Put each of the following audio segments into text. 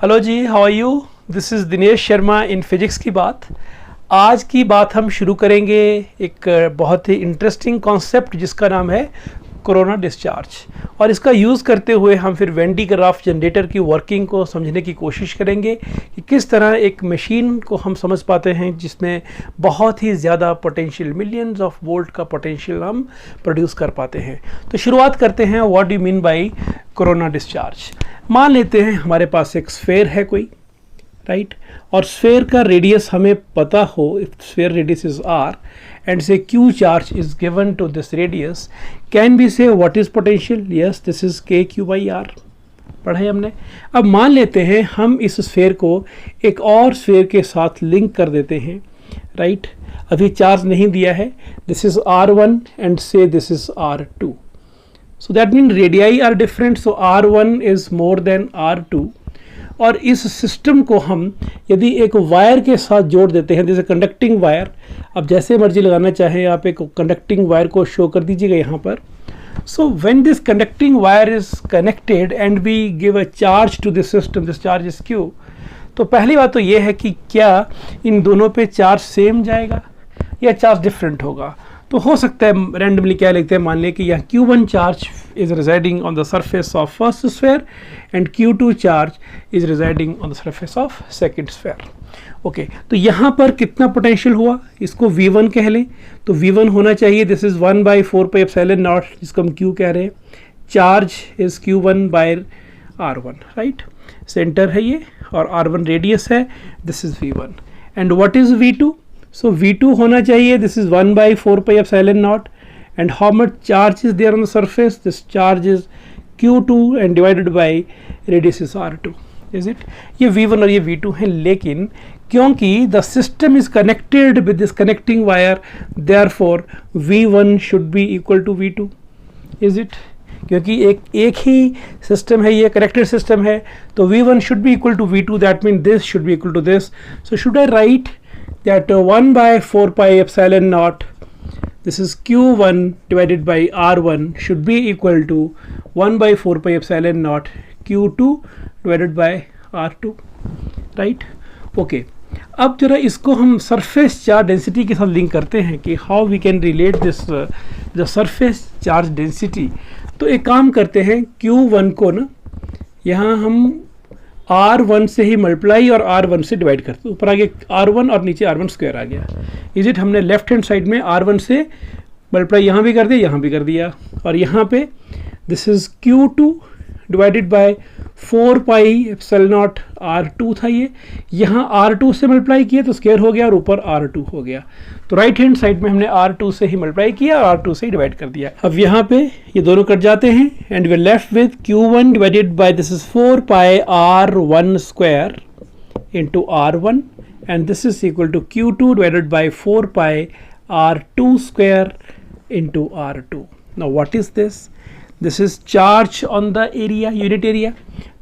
Hello ji, how are you? This is Dinesh Sharma in physics की बात। आज की बात हम शुरू करेंगे एक बहुत ही इंटरेस्टिंग कॉन्सेप्ट जिसका नाम है कोरोना डिस्चार्ज, और इसका यूज़ करते हुए हम फिर वेन डी ग्राफ जनरेटर की वर्किंग को समझने की कोशिश करेंगे कि किस तरह एक मशीन को हम समझ पाते हैं जिसमें बहुत ही ज़्यादा पोटेंशियल, मिलियंस ऑफ वोल्ट का पोटेंशियल हम प्रोड्यूस कर पाते हैं। तो शुरुआत करते हैं, what do you mean by corona discharge. मान लेते हैं हमारे पास एक स्फेयर है कोई, राइट, और स्फेयर का रेडियस हमें पता हो, if sphere radius is r and say q charge is given to this radius, can we say what is potential? Yes, this is kq by r, पढ़ा है हमने। अब मान लेते हैं हम इस स्फेयर को एक और स्फेयर के साथ लिंक कर देते हैं, राइट, अभी चार्ज नहीं दिया है, this is r1 and say this is r2, so that means radii are different, so r1 is more than r2। और इस सिस्टम को हम यदि एक वायर के साथ जोड़ देते हैं, जैसे कंडक्टिंग वायर, अब जैसे मर्जी लगाना चाहें आप एक कंडक्टिंग वायर को शो कर दीजिएगा यहाँ पर। So when this conducting wire is connected and we give a charge to this system, this charge is Q. तो पहली बात तो ये है कि क्या इन दोनों पे चार्ज सेम जाएगा या चार्ज डिफरेंट होगा। तो हो सकता है रैंडमली क्या लिखते हैं, मान लें कि यहाँ Q1 charge is residing on the surface of first sphere and Q2 charge is residing on the surface of second sphere. Okay, तो यहाँ पर कितना पोटेंशियल हुआ, इसको V1 कह लें। तो V1 होना चाहिए, दिस इज 1/4πε0, जिसको हम Q कह रहे हैं। Charge is Q1/R1, right, centre है ये, और R1 रेडियस है, this is V1। And what is V2? So V2 होना चाहिए, this is 1/4πε0, and how much charge is there on the surface? This charge is Q2 and divided by radius is R2, is it? ये V1 और ये V2 है, लेकिन क्योंकि the system is connected with this connecting wire, therefore V1 should be equal to V2, is it? क्योंकि एक ही system है, ये कनेक्टेड सिस्टम है, तो V1 should be equal to V2, that means this should be equal to this. So should I write that 1/4πε0, this is Q1 divided by R1, should be equal to 1/4πε0 Q2 divided by R2, right? Okay, अब जरा इसको हम surface charge density के साथ link करते हैं कि how we can relate this the surface charge density. तो एक काम करते हैं, Q1 को ना यहाँ हम R1 से ही मल्टीप्लाई और R1 से डिवाइड करते हैं, ऊपर आगे R1 और नीचे R1 स्क्वायर आ गया। इज इट, हमने लेफ्ट हैंड साइड में R1 से मल्टीप्लाई यहाँ भी कर दिया, यहाँ भी कर दिया, और यहाँ पे this is Q2 divided bye 4πε0 R2 था ये, यहाँ R2 से मल्टीप्लाई किया तो स्क्वायर हो गया और ऊपर R2 हो गया। तो राइट हैंड साइड में हमने R2 से ही मल्टीप्लाई किया और R2 से ही डिवाइड कर दिया। अब यहाँ पे ये दोनों कट जाते हैं and we are left with Q1 divided by this is 4πr1 square into R1 and this is equal to Q2 divided by 4πr2 square into R2। Now what is this? This is charge on the area, unit area.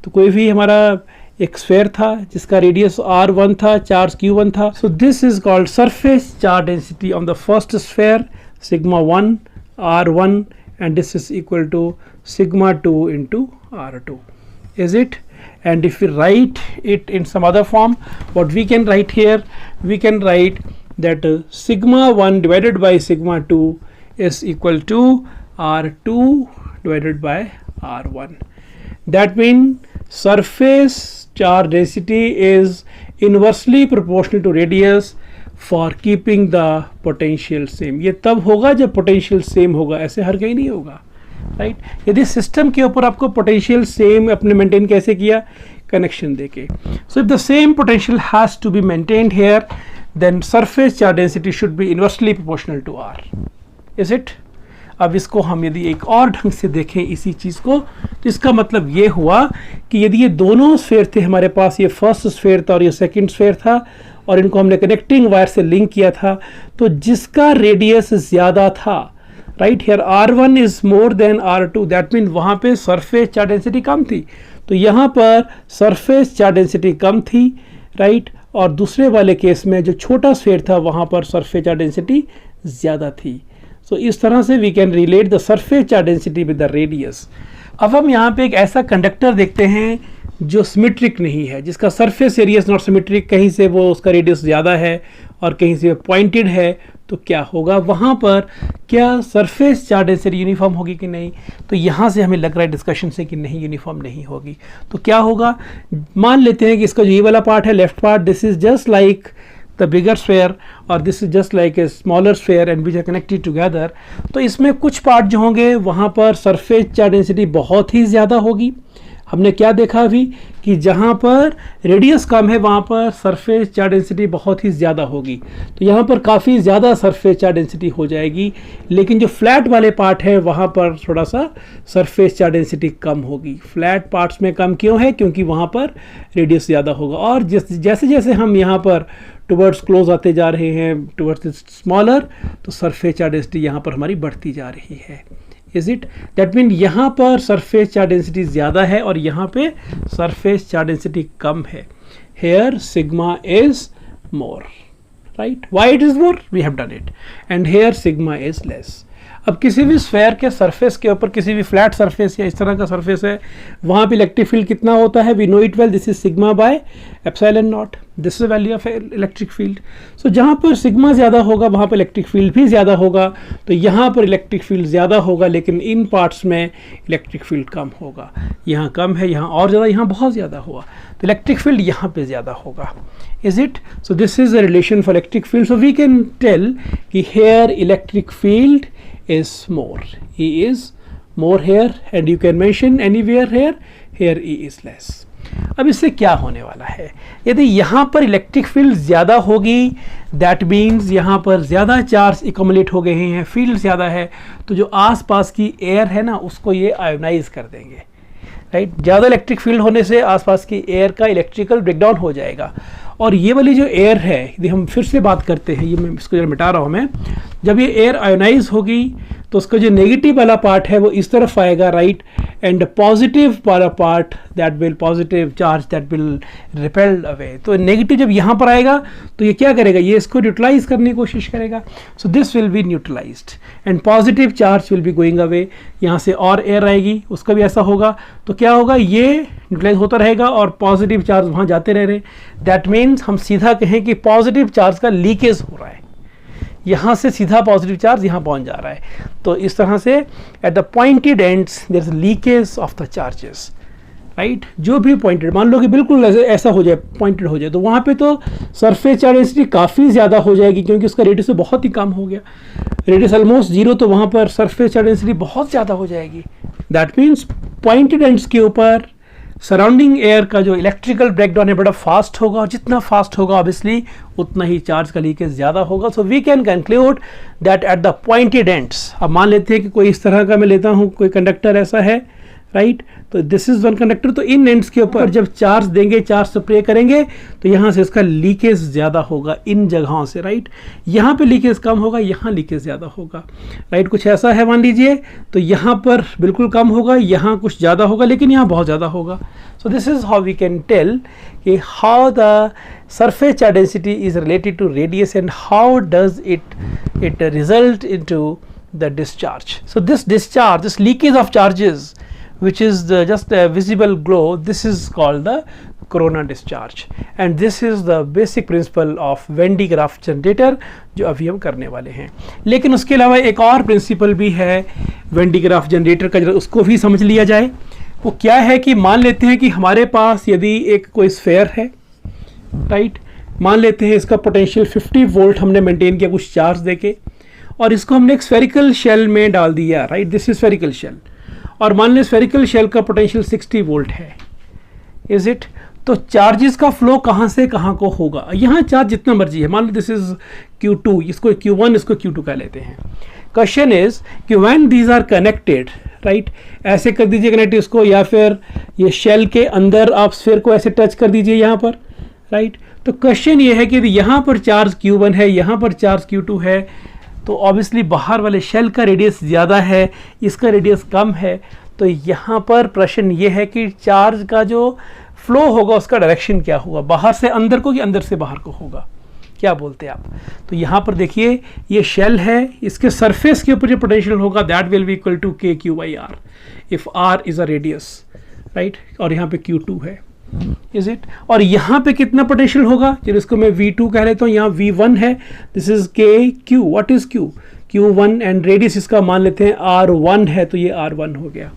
तो कोई भी हमारा एक sphere था जिसका radius R1 था, charge Q1 था, so this is called surface charge density on the first sphere, σ1 R1, and this is equal to σ2 into R2, is it? And if we write it in some other form, what we can write here, we can write that σ1 divided by σ2 is equal to R2 divided by R1. That means surface charge density is inversely proportional to radius for keeping the potential same. ये तब होगा जब potential same होगा, ऐसे हर कहीं नहीं होगा, right? यदि सिस्टम के ऊपर आपको potential same अपने मेंटेन कैसे किया, कनेक्शन देके। So if the same potential has to be maintained here, then surface charge density should be inversely proportional to R, is it? अब इसको हम यदि एक और ढंग से देखें इसी चीज़ को, तो इसका मतलब ये हुआ कि यदि ये दोनों स्फेयर थे हमारे पास, ये फर्स्ट स्फेयर था और ये सेकंड स्फेयर था, और इनको हमने कनेक्टिंग वायर से लिंक किया था, तो जिसका रेडियस ज़्यादा था, right, here R1 is more than R2, that mean वहाँ पे सरफेस चार्ज डेंसिटी कम थी, तो यहाँ पर सरफेस चार्ज डेंसिटी कम थी, राइट, और दूसरे वाले केस में जो छोटा स्फेयर था वहाँ पर सरफेस चार्ज डेंसिटी ज़्यादा थी। सो इस तरह से we can relate the surface charge density with the radius. अब हम यहाँ पे एक ऐसा कंडक्टर देखते हैं जो सिमेट्रिक नहीं है, जिसका surface area is not symmetric, कहीं से वो उसका रेडियस ज़्यादा है और कहीं से पॉइंटेड है, तो क्या होगा वहाँ पर, क्या सरफेस चार्ज डेंसिटी यूनिफॉर्म होगी कि नहीं। तो यहाँ से हमें लग रहा है डिस्कशन से कि नहीं, यूनिफॉर्म नहीं होगी। तो क्या होगा, मान लेते हैं कि इसका जो ये वाला पार्ट है left part, this is just like the bigger sphere और this is just like a smaller sphere and which are connected together. तो इसमें कुछ पार्ट जो होंगे वहाँ पर सरफेस चार्ज डेंसिटी बहुत ही ज़्यादा होगी। हमने क्या देखा अभी कि जहाँ पर रेडियस कम है वहाँ पर सरफेस चार्ज डेंसिटी बहुत ही ज़्यादा होगी। तो यहाँ पर काफ़ी ज़्यादा सरफेस चार्ज डेंसिटी हो जाएगी, लेकिन जो फ्लैट वाले पार्ट है वहाँ पर थोड़ा सा सरफेस चार्ज डेंसिटी कम होगी। फ्लैट पार्ट्स में कम क्यों है, क्योंकि वहाँ पर रेडियस ज़्यादा होगा। और जैसे जैसे हम यहाँ पर टुवर्ड्स क्लोज आते जा रहे हैं, टुवर्ड्स स्मॉलर, तो सरफेस चार्ज डेंसिटी यहाँ पर हमारी बढ़ती जा रही है। इज इट, दैट मीन यहाँ पर सरफेस चार्ज डेंसिटी ज़्यादा है और यहाँ पे सरफेस चार्ज डेंसिटी कम है। Here sigma is more, right. Why it is more, we have done it, and here sigma is less. अब किसी भी स्फेयर के सरफेस के ऊपर, किसी भी फ्लैट सरफेस या इस तरह का सरफेस है, वहाँ पे इलेक्ट्रिक फील्ड कितना होता है, we know it well, this is sigma by epsilon naught, this is value of electric field. So जहाँ पर सिग्मा ज़्यादा होगा वहाँ पर इलेक्ट्रिक फील्ड भी ज़्यादा होगा। तो यहाँ पर इलेक्ट्रिक फील्ड ज़्यादा होगा, लेकिन इन पार्ट्स में इलेक्ट्रिक फील्ड कम होगा। यहाँ कम है, यहाँ और ज़्यादा, यहाँ बहुत ज़्यादा हुआ, तो इलेक्ट्रिक फील्ड यहाँ पे ज़्यादा होगा। Is it? So this is a relation for electric field. So we can tell कि here electric field is more. E is more here, and you can mention anywhere here. Here E is less. अब इससे क्या होने वाला है, यदि यहाँ पर इलेक्ट्रिक फील्ड ज़्यादा होगी, दैट मीन्स यहाँ पर ज़्यादा चार्ज इकोमुलेट हो गए हैं, फील्ड ज़्यादा है, तो जो आसपास की एयर है ना उसको ये आयोनाइज कर देंगे, राइट। ज़्यादा इलेक्ट्रिक फील्ड होने से आसपास की एयर का इलेक्ट्रिकल ब्रेकडाउन हो जाएगा। और ये वाली जो एयर है, यदि हम फिर से बात करते हैं, ये मैं इसको जरा मिटा रहा हूँ मैं, जब ये एयर आयोनाइज होगी तो उसका जो नेगेटिव वाला पार्ट है वो इस तरफ आएगा, राइट, एंड पॉजिटिव वाला part, that will positive charge that will repelled away. तो नेगेटिव जब यहाँ पर आएगा तो ये क्या करेगा, ये इसको न्यूट्रलाइज करने की कोशिश करेगा। So this will be neutralised and positive charge will be going away. यहाँ से और एयर आएगी, उसका भी ऐसा होगा, तो क्या होगा, ये न्यूट्रलाइज होता रहेगा और पॉजिटिव चार्ज वहाँ जाते रह रहे। दैट मीन्स हम सीधा कहें कि पॉजिटिव चार्ज का लीकेज हो रहा है, यहाँ से सीधा पॉजिटिव चार्ज यहाँ पहुँच जा रहा है। तो इस तरह से at the pointed ends there is leakage of the charges, right. जो भी पॉइंटेड, मान लो कि बिल्कुल ऐसा हो जाए, पॉइंटेड हो जाए, तो वहाँ पे तो सरफेस चार्ज डेंसिटी काफ़ी ज़्यादा हो जाएगी, क्योंकि उसका रेडियस तो बहुत ही कम हो गया, रेडियस ऑलमोस्ट जीरो, तो वहाँ पर सरफेस चार्ज डेंसिटी बहुत ज़्यादा हो जाएगी। दैट मीन्स पॉइंटेड एंड्स के ऊपर सराउंडिंग एयर का जो इलेक्ट्रिकल ब्रेकडाउन है बड़ा फास्ट होगा, और जितना फास्ट होगा ऑब्वियसली उतना ही चार्ज का लीकेज ज़्यादा होगा। So we can conclude that at the pointed ends, अब मान लेते हैं कि कोई इस तरह का मैं लेता हूँ, कोई कंडक्टर ऐसा है, राइट, तो दिस इज वन कंडक्टर, तो इन एंड्स के ऊपर जब चार्ज देंगे, चार्ज स्प्रे करेंगे, तो यहाँ से इसका लीकेज ज़्यादा होगा इन जगहों से, राइट। यहाँ पे लीकेज कम होगा, यहाँ लीकेज ज़्यादा होगा, राइट। कुछ ऐसा है मान लीजिए, तो यहाँ पर बिल्कुल कम होगा, यहाँ कुछ ज़्यादा होगा, लेकिन यहाँ बहुत ज़्यादा होगा। So this is how we can tell कि how the surface charge density is related to radius and how does it result into the discharge. So this discharge, this leakage of charges, which is just a visible glow, this is called the corona discharge, and this is the basic principle of Venn digraph generator जो अभी हम करने वाले हैं। लेकिन उसके अलावा एक और प्रिंसिपल भी है Venn digraph generator का, उसको भी समझ लिया जाए। वो क्या है कि मान लेते हैं कि हमारे पास यदि एक कोई स्फेयर है, राइट, मान लेते हैं इसका पोटेंशियल 50 वोल्ट हमने मेंटेन किया कुछ चार्ज देके, और इसको हमने एक स्फेरिकल शेल में डाल दिया, right, this is spherical shell, और मान लें स्फेरिकल शेल का पोटेंशियल 60 वोल्ट है, इज इट। तो चार्जेस का फ्लो कहाँ से कहाँ को होगा, यहाँ चार्ज जितना मर्जी है, मान लो दिस इज Q2, इसको Q1, इसको Q2 कह लेते हैं। क्वेश्चन इज कि when these are connected, right, ऐसे कर दीजिए कनेक्ट इसको, या फिर ये शेल के अंदर आप स्फेयर को ऐसे टच कर दीजिए यहाँ पर, राइट। तो क्वेश्चन ये है कि यदि यहाँ पर चार्ज Q1 है, यहाँ पर चार्ज Q2 है, तो ऑब्वियसली बाहर वाले शेल का रेडियस ज़्यादा है, इसका रेडियस कम है। तो यहाँ पर प्रश्न ये है कि चार्ज का जो फ्लो होगा उसका डायरेक्शन क्या होगा, बाहर से अंदर को कि अंदर से बाहर को होगा, क्या बोलते हैं आप। तो यहाँ पर देखिए ये शेल है, इसके सरफेस के ऊपर जो पोटेंशियल होगा that will be equal to KQ/R if R is a radius, right, और यहाँ पे Q2 है। Is it. और यहाँ पे कितना पोटेंशियल होगा, चलो इसको मैं V2 कह लेता हूँ, यहाँ V1 है, this is KQ, what is Q, Q1 and radius इसका मान लेते हैं R1 है, तो ये R1 हो गया।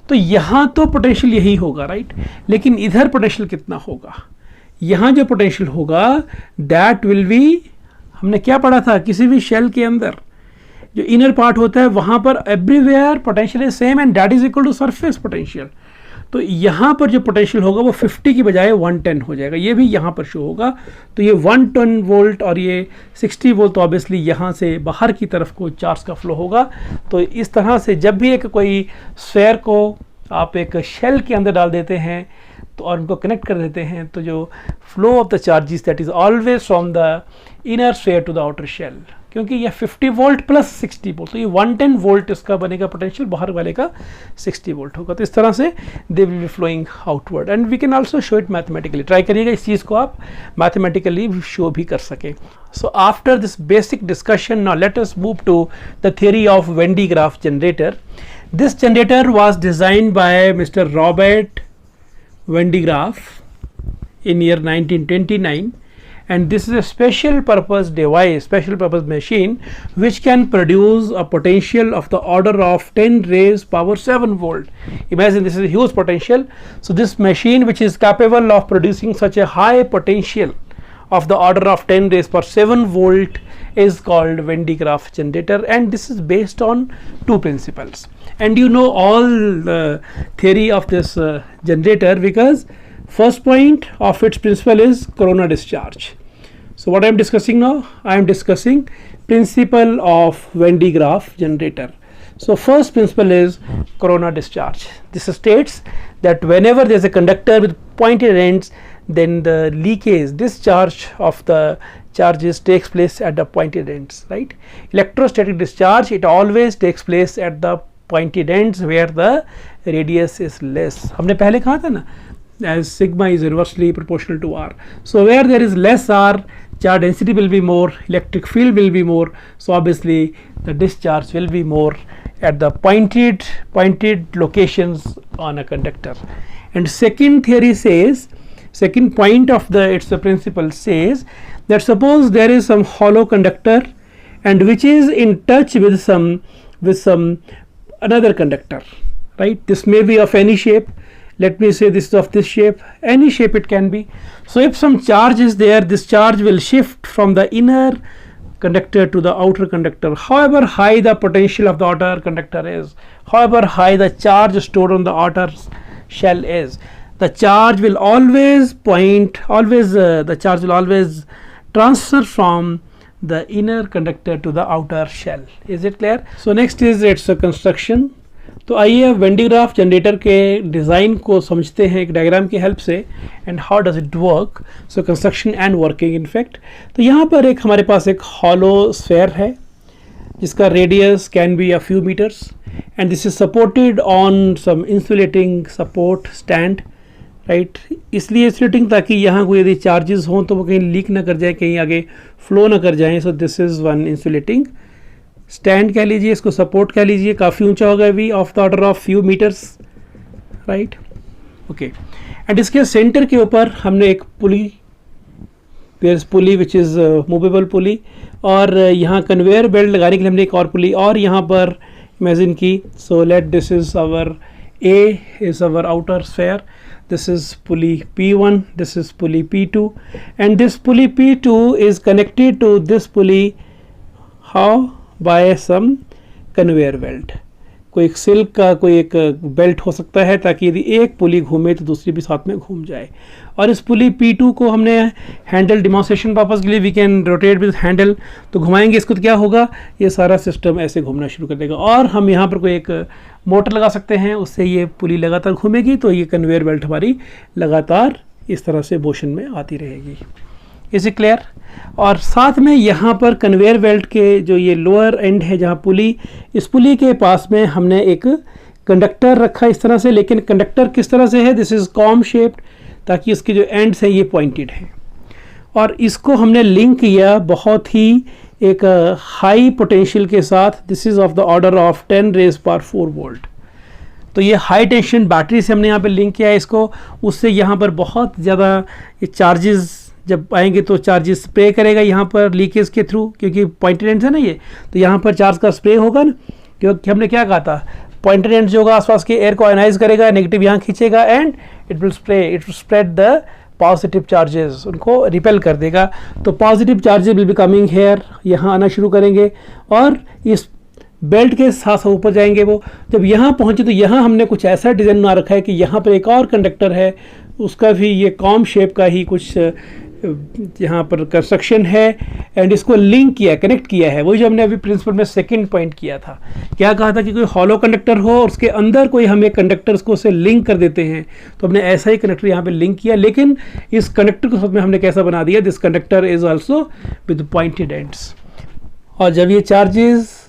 तो यहाँ तो पोटेंशियल यही होगा, राइट, लेकिन इधर पोटेंशियल कितना होगा, यहाँ जो पोटेंशियल होगा दैट विल बी, हमने क्या पढ़ा था, किसी भी शेल के अंदर जो इनर पार्ट होता है वहाँ पर everywhere potential is same and that is equal to surface potential. तो यहाँ पर जो पोटेंशियल होगा वो 50 की बजाय 110 हो जाएगा, ये भी यहाँ पर शो होगा। तो ये 110 वोल्ट और ये 60 वोल्ट, तो ऑब्वियसली यहाँ से बाहर की तरफ को चार्ज का फ्लो होगा। तो इस तरह से जब भी एक कोई स्फेयर को आप एक शेल के अंदर डाल देते हैं तो और उनको कनेक्ट कर देते हैं, तो जो flow of the charges that is always from the inner sphere to the outer shell, क्योंकि ये 50 वोल्ट प्लस 60 वोल्ट, तो ये 110 वोल्ट इसका बनेगा पोटेंशियल, बाहर वाले का 60 वोल्ट होगा। तो इस तरह से they will be flowing outward and we can also show it mathematically. Try करिएगा इस चीज़ को आप मैथमेटिकली शो भी कर सकें। So after this basic discussion, now let us move to the theory of Van de Graaff generator. This generator was designed by mister Robert Van de Graaff in year 1929, and this is a special purpose device, special purpose machine which can produce a potential of the order of 10 raised power 7 volt. Imagine this is a huge potential. So this machine which is capable of producing such a high potential of the order of 10 raised power 7 volt is called Venn digraph generator, and this is based on two principles. And you know all the theory of this generator, because first point of its principle is corona discharge. So what I am discussing now, I am discussing principle of Venn digraph generator. So first principle is corona discharge. This states that whenever there is a conductor with pointed ends, then the leakage, discharge of the charges takes place at the pointed ends, right? Electrostatic discharge, it always takes place at the pointed ends where the radius is less. हमने पहले कहा था ना, as sigma is inversely proportional to R. So where there is less R, charge density will be more, electric field will be more, so obviously the discharge will be more at the pointed locations on a conductor. And second theory says, second point of the its principle says that suppose there is some hollow conductor and which is in touch with some another conductor, right? This may be of any shape. Let me say this is of this shape, any shape it can be. So if some charge is there, this charge will shift from the inner conductor to the outer conductor. However high the potential of the outer conductor is, however high the charge stored on the outer shell is, the charge will always the charge will always transfer from the inner conductor to the outer shell. Is it clear? So next is its construction. तो आइए when digraph generator के design को समझते हैं एक diagram की help से, and how does it work. So construction and working in fact. तो यहाँ पर एक हमारे पास एक हॉलो स्फेयर है जिसका radius can be a few metres, and this is supported on some insulating support stand, right. इसलिए इंसुलेटिंग ताकि यहाँ कोई यदि चार्जेस हों तो वो कहीं लीक ना कर जाए, कहीं आगे फ्लो ना कर जाए। So this is one insulating stand कह लीजिए, इसको सपोर्ट कह लीजिए, काफ़ी ऊंचा होगा भी, of the order of few metres, right, okay. And इसके सेंटर के ऊपर हमने एक pulley, there is pulley which is movable pulley, और यहाँ कन्वेयर बेल्ट लगाने के लिए हमने एक और पुली और यहाँ पर इमेजिन की। So let this is our a is our outer sphere, this is pulley P1, this is pulley P2, and this pulley P2 is connected to this pulley how by some conveyor belt. कोई एक silk का कोई एक belt हो सकता है ताकि यदि एक पुली घूमे तो दूसरी भी साथ में घूम जाए। और इस पुली P2 को हमने हैंडल डिमॉन्स्ट्रेशन पर्पस के लिए we can rotate with handle, तो घुमाएंगे इसको तो क्या होगा, ये सारा सिस्टम ऐसे घूमना शुरू कर देगा। और हम यहाँ पर कोई एक मोटर लगा सकते हैं, उससे ये पुली लगातार घूमेगी, तो ये कन्वेयर बेल्ट हमारी लगातार इस तरह से मोशन में आती रहेगी। Is it clear? और साथ में यहाँ पर कन्वेयर बेल्ट के जो ये लोअर एंड है जहाँ पुली, इस पुली के पास में हमने एक कंडक्टर रखा इस तरह से, लेकिन कंडक्टर किस तरह से है, दिस इज़ कॉम शेप्ड, ताकि इसके जो एंड्स हैं ये पॉइंटेड हैं। और इसको हमने लिंक किया बहुत ही एक हाई पोटेंशियल के साथ, this is of the order of 10 raised power 4 volt. तो ये हाई टेंशन बैटरी से हमने यहाँ पे लिंक किया है इसको, उससे यहाँ पर बहुत ज़्यादा ये चार्जेस जब आएंगे तो चार्जेस स्प्रे करेगा यहाँ पर लीकेज के थ्रू, क्योंकि पॉइंटेड एंड्स है ना ये, तो यहाँ पर चार्ज का स्प्रे होगा ना, क्योंकि हमने क्या कहा था पॉइंटेड एंड्स जो होगा आसपास के एयर को आयनाइज करेगा, नेगेटिव यहाँ खींचेगा and it will spread the positive charges, उनको रिपेल कर देगा। तो positive charges will be coming here, यहाँ आना शुरू करेंगे और इस बेल्ट के साथ ऊपर जाएंगे। वो जब यहाँ पहुँचे तो यहाँ हमने कुछ ऐसा डिज़ाइन बना रखा है कि यहाँ पर एक और कंडक्टर है, उसका भी ये कॉम शेप का ही कुछ यहाँ पर कंस्ट्रक्शन है एंड इसको लिंक किया, कनेक्ट किया है। वही जो हमने अभी प्रिंसिपल में सेकंड पॉइंट किया था, क्या कहा था कि कोई हॉलो कंडक्टर हो और उसके अंदर कोई हम एक कंडक्टर को उससे लिंक कर देते हैं, तो हमने ऐसा ही कंडक्टर यहाँ पे लिंक किया, लेकिन इस कंडक्टर को में हमने कैसा बना दिया, this conductor is also with pointed ends. और जब ये चार्जेस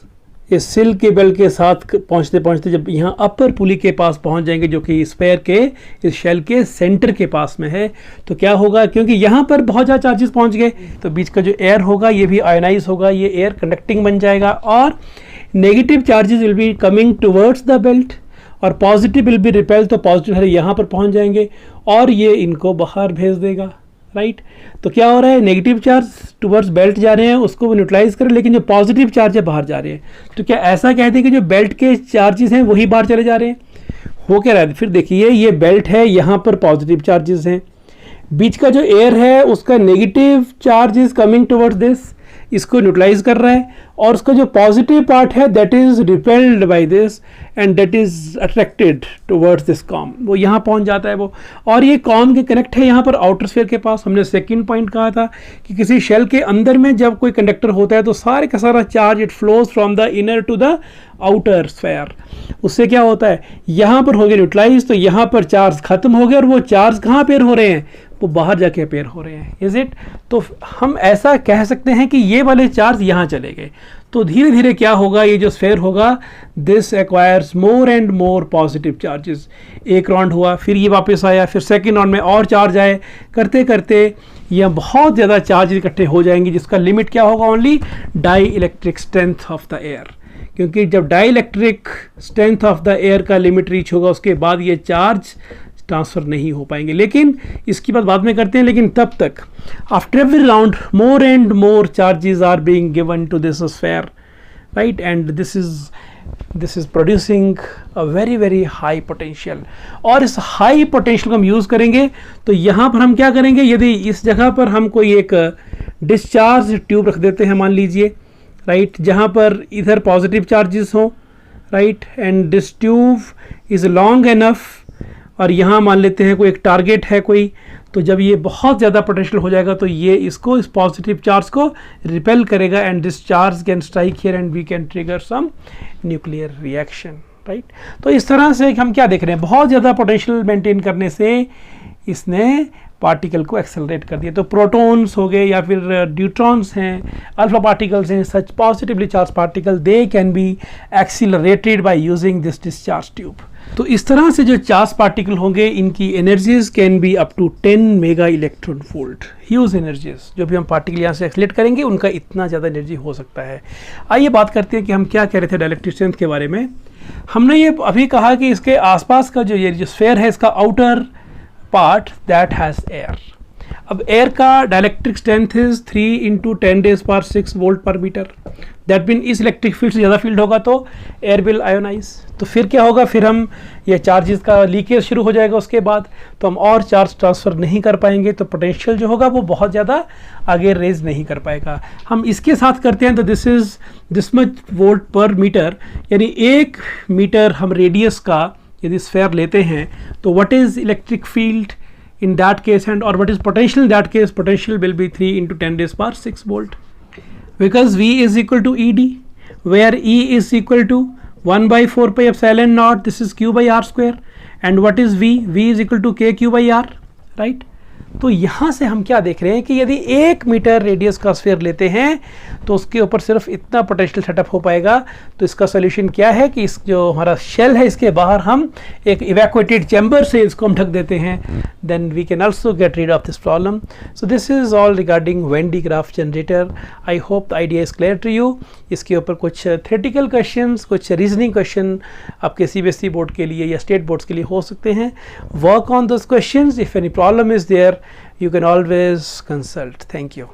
इस सिल के बेल्ट के साथ पहुंचते पहुंचते जब यहाँ अपर पुली के पास पहुंच जाएंगे, जो कि स्पेयर के इस शेल के सेंटर के पास में है, तो क्या होगा, क्योंकि यहाँ पर बहुत ज़्यादा चार्जेस पहुंच गए, तो बीच का जो एयर होगा ये भी आयोनाइज होगा, ये एयर कंडक्टिंग बन जाएगा और negative charges will be coming towards the belt और पॉजिटिव विल बी रिपेल, तो पॉजिटिव है यहाँ पर पहुँच जाएंगे और ये इनको बाहर भेज देगा, राइट। तो क्या हो रहा है, नेगेटिव चार्ज टुवर्ड्स बेल्ट जा रहे हैं, उसको वो न्यूट्रलाइज करें, लेकिन जो पॉजिटिव चार्ज है बाहर जा रहे हैं। तो क्या ऐसा कहते हैं कि जो बेल्ट के चार्जेस हैं वही बाहर चले जा रहे हैं? हो क्या रहा है, फिर देखिए ये बेल्ट है, यहाँ पर पॉजिटिव चार्जेस हैं, बीच का जो एयर है उसका negative charge is coming towards this, इसको न्यूट्रलाइज कर रहा है, और उसका जो पॉजिटिव पार्ट है that is repelled by this and that is attracted towards this com, वो यहाँ पहुँच जाता है वो। और ये कॉम के कनेक्ट है यहाँ पर आउटर स्फीयर के पास। हमने सेकंड पॉइंट कहा था कि किसी शेल के अंदर में जब कोई कंडक्टर होता है तो सारे का सारा charge it flows from the inner to the outer sphere. उससे क्या होता है, यहाँ पर हो गया न्यूट्रलाइज, तो यहाँ पर चार्ज खत्म हो गया और वो चार्ज कहाँ अपेयर हो रहे हैं, वो बाहर जाके अपेयर हो रहे हैं, इज इट। तो हम ऐसा कह सकते हैं कि ये वाले चार्ज यहाँ चले गए, तो धीरे धीरे क्या होगा, ये जो स्फीयर होगा this acquires more and more positive charges. एक राउंड हुआ, फिर ये वापस आया, फिर सेकेंड राउंड में और चार्ज आए, करते करते ये बहुत ज़्यादा चार्ज इकट्ठे हो जाएंगे, जिसका लिमिट क्या होगा, only dielectric strength of the air. क्योंकि जब dielectric strength of the air का लिमिट रीच होगा उसके बाद ये चार्ज ट्रांसफ़र नहीं हो पाएंगे। लेकिन इसकी बात बाद में करते हैं, लेकिन तब तक after every round more and more charges are being given to this sphere, right, and this is producing a very very high potential. और इस हाई पोटेंशियल को हम यूज़ करेंगे, तो यहाँ पर हम क्या करेंगे, यदि इस जगह पर हम कोई एक डिस्चार्ज ट्यूब रख देते हैं मान लीजिए, राइट, जहाँ पर इधर पॉजिटिव चार्जेस हों, right, and this tube is long enough, और यहाँ मान लेते हैं कोई एक टारगेट है कोई, तो जब ये बहुत ज़्यादा पोटेंशियल हो जाएगा तो ये इसको, इस पॉजिटिव चार्ज को रिपेल करेगा and this charge can strike here and we can trigger some nuclear reaction, right. तो इस तरह से हम क्या देख रहे हैं, बहुत ज़्यादा पोटेंशियल मेंटेन करने से इसने पार्टिकल को एक्सेलरेट कर दिया। तो प्रोटॉन्स हो गए या फिर न्यूट्रॉन्स हैं, अल्फा पार्टिकल्स हैं, such positively charge particle, they can be accelerated by using this discharge tube. तो इस तरह से जो चार्ज पार्टिकल होंगे इनकी energies can be up to 10 mega electron volt, huge energies. जो भी हम पार्टिकल यहाँ से एक्सीलरेट करेंगे उनका इतना ज़्यादा एनर्जी हो सकता है। आइए बात करते हैं कि हम क्या कह रहे थे डाइलेक्ट्रिक स्ट्रेंथ के बारे में। हमने ये अभी कहा कि इसके आसपास का जो ये जो स्फीयर है, इसका outer part that has air. अब एयर का डाइलेक्ट्रिक स्ट्रेंथ इज 3 × 10⁻⁶ वोल्ट पर मीटर। दैट मीन इस इलेक्ट्रिक फील्ड से ज़्यादा फील्ड होगा तो एयर विल आयोनाइज। तो फिर क्या होगा, फिर हम ये चार्जेस का लीकेज शुरू हो जाएगा, उसके बाद तो हम और चार्ज ट्रांसफ़र नहीं कर पाएंगे, तो पोटेंशियल जो होगा वो बहुत ज़्यादा आगे रेज नहीं कर पाएगा। हम इसके साथ करते हैं तो this is this much volt पर मीटर, यानी 1 मीटर हम रेडियस का यदि स्फीयर लेते हैं तो what is electric field in that case and or what is potential in that case, potential will be 3 × 10⁻⁶ volt, because V is equal to ED, where E is equal to 1/4πε0, this is Q by R square, and what is V? V is equal to KQ by R, right? तो यहाँ से हम क्या देख रहे हैं कि यदि 1 मीटर रेडियस का स्फीयर लेते हैं तो उसके ऊपर सिर्फ इतना पोटेंशियल सेटअप हो पाएगा। तो इसका सोल्यूशन क्या है कि इस जो हमारा शेल है इसके बाहर हम एक इवैक्यूएटेड चैम्बर से इसको हम ढक देते हैं, then we can also get rid of this problem. So this is all regarding Van de Graaff generator. I hope the idea is clear to you. इसके ऊपर कुछ थ्योरेटिकल क्वेश्चंस, कुछ रीजनिंग क्वेश्चन आपके CBSE बोर्ड के लिए या state boards के लिए हो सकते हैं। Work on those questions. If any problem is there, you can always consult. Thank you.